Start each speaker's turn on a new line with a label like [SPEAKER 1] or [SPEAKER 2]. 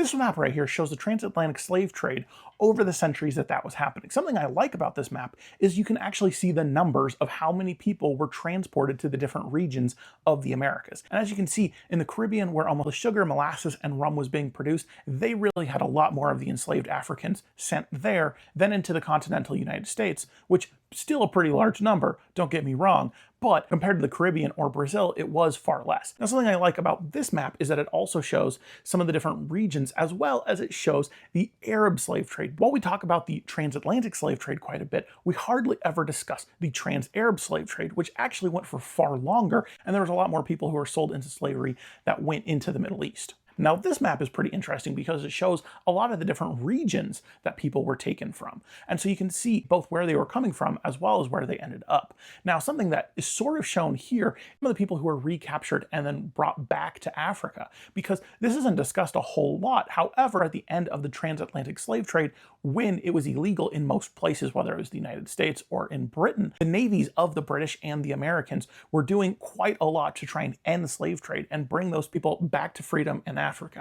[SPEAKER 1] This map right here shows the transatlantic slave trade over the centuries that was happening. Something I like about this map is you can actually see the numbers of how many people were transported to the different regions of the Americas. And as you can see, in the Caribbean, where almost sugar, molasses, and rum was being produced, they really had a lot more of the enslaved Africans sent there than into the continental United States, which still a pretty large number, don't get me wrong, but compared to the Caribbean or Brazil, it was far less. Now, something I like about this map is that it also shows some of the different regions, as well as it shows the Arab slave trade. While we talk about the transatlantic slave trade quite a bit, we hardly ever discuss the trans-Arab slave trade, which actually went for far longer, and there was a lot more people who were sold into slavery that went into the Middle East. Now, this map is pretty interesting because it shows a lot of the different regions that people were taken from. And so you can see both where they were coming from as well as where they ended up. Now, something that is sort of shown here, some of the people who were recaptured and then brought back to Africa, because this isn't discussed a whole lot. However, at the end of the transatlantic slave trade, when it was illegal in most places, whether it was the United States or in Britain, the navies of the British and the Americans were doing quite a lot to try and end the slave trade and bring those people back to freedom in Africa.